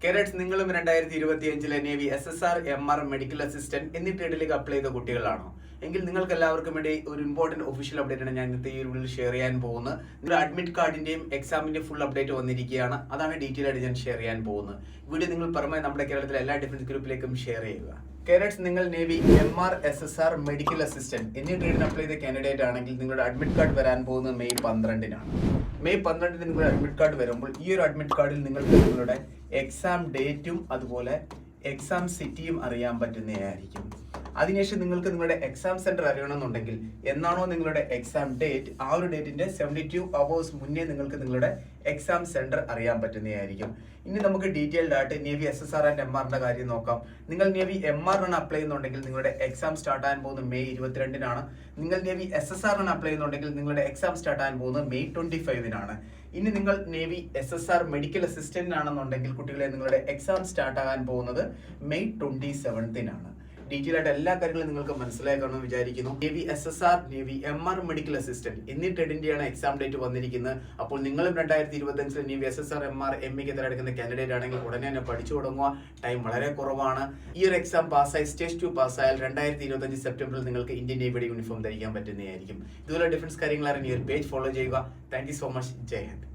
കേരറ്റ്സ് നിങ്ങളും 2025 navy SSR MR medical assistant എന്നീ ട്രേഡിലേക്ക് apply ചെയ്ത കുട്ടികളാണോ? എങ്കിൽ നിങ്ങൾക്ക് എല്ലാവർക്കും വേണ്ടി ഒരു ഇമ്പോർട്ടന്റ് ഒഫീഷ്യൽ അപ്ഡേറ്റ് ആണ് ഞാൻ ഇന്നത്തെ ഈ വീഡിയോയിൽ ഷെയർ ചെയ്യാൻ പോകുന്നത്. നിങ്ങളുടെ അഡ്മിറ്റ് കാർഡിന്റെയും എക്സാമിന്റെയും ഫുൾ അപ്ഡേറ്റ് വന്നിരിക്കുകയാണ്. അതാണ് ഡീറ്റെയിൽ ആയിട്ട് ഞാൻ ഷെയർ ചെയ്യാൻ പോകുന്നത്. വീഡിയോ നിങ്ങൾ പരമായി നമ്മുടെ കേരളത്തിലെ എല്ലാ ഡിഫൻസ് ഗ്രൂപ്പിലേക്കും ഷെയർ ചെയ്യുക. കേരറ്റ്സ് നിങ്ങൾ navy MR SSR medical assistant എന്നീ ട്രേഡിന് അപ്ലൈ ചെയ്ത കാൻഡിഡേറ്റ് ആണെങ്കിൽ നിങ്ങളുടെ അഡ്മിറ്റ് കാർഡ് വരാൻ പോകുന്നത് മെയ് 12-നാണ്. മെയ് 12 നിങ്ങളുടെ അഡ്മിറ്റ് കാർഡ് വരുമ്പോൾ ഈ ഒരു അഡ്മിറ്റ് കാർഡിൽ നിങ്ങൾക്ക് നിങ്ങളുടെ എക്സാം ഡേറ്റും അതുപോലെ എക്സാം സിറ്റിയും അറിയാൻ പറ്റുന്നതായിരിക്കും. അതിനുശേഷം നിങ്ങൾക്ക് നിങ്ങളുടെ എക്സാം സെന്റർ അറിയണമെന്നുണ്ടെങ്കിൽ എന്നാണോ നിങ്ങളുടെ എക്സാം ഡേറ്റ് ആ ഒരു ഡേറ്റിന്റെ 72 അവേഴ്സ് മുന്നേ നിങ്ങൾക്ക് നിങ്ങളുടെ എക്സാം സെന്റർ അറിയാൻ പറ്റുന്നതായിരിക്കും. ഇനി നമുക്ക് ഡീറ്റെയിൽഡ് ആയിട്ട് നേവി SSR ആൻഡ് MRന്റെ കാര്യം നോക്കാം. നിങ്ങൾ നേവി MR ആണ് അപ്ലൈ ചെയ്യുന്നുണ്ടെങ്കിൽ നിങ്ങളുടെ എക്സാം സ്റ്റാർട്ട് ആകാൻ പോകുന്നത് മെയ് 22-നാണ്. നിങ്ങൾ നേവി SSR ആണ് അപ്ലൈ ചെയ്യുന്നുണ്ടെങ്കിൽ നിങ്ങളുടെ എക്സാം സ്റ്റാർട്ട് ആകാൻ പോകുന്നത് മെയ് 25-നാണ്. ഇനി നിങ്ങൾ നേവി SSR മെഡിക്കൽ അസിസ്റ്റന്റ് ആണെന്നുണ്ടെങ്കിൽ കുട്ടികളെ നിങ്ങളുടെ എക്സാം സ്റ്റാർട്ട് ആകാൻ പോകുന്നത് മെയ് 27-നാണ്. ഡീറ്റെയിൽ ആയിട്ട് എല്ലാ കാര്യങ്ങളും നിങ്ങൾക്ക് മനസ്സിലാക്കണമെന്ന് വിചാരിക്കുന്നു. Navy SSR, navy MR medical assistant എന്നീ ട്രേഡിന്റെയാണ് എക്സാം ഡേറ്റ് വന്നിരിക്കുന്നത്. അപ്പോൾ നിങ്ങളും 2025 നേവി SSR MR ME തിരഞ്ഞെടുക്കുന്ന കാൻഡിഡേറ്റ് ആണെങ്കിൽ ഉടനെ തന്നെ പഠിച്ചു തുടങ്ങുക. ടൈം വളരെ കുറവാണ്. ഈ ഒരു എക്സാം പാസ്സായി സ്റ്റേജ് 2 പാസ്സായാൽ 2025 സെപ്റ്റംബറിൽ നിങ്ങൾക്ക് ഇന്ത്യൻ നേവിയുടെ യൂണിഫോം ധരിക്കാൻ പറ്റുന്നതായിരിക്കും. ഇതുപോലെ ഡിഫറൻസ് കാര്യങ്ങൾ അറിയാൻ ഈ ഒരു പേജ് ഫോളോ ചെയ്യുക. Thank you so much. Jai Hind.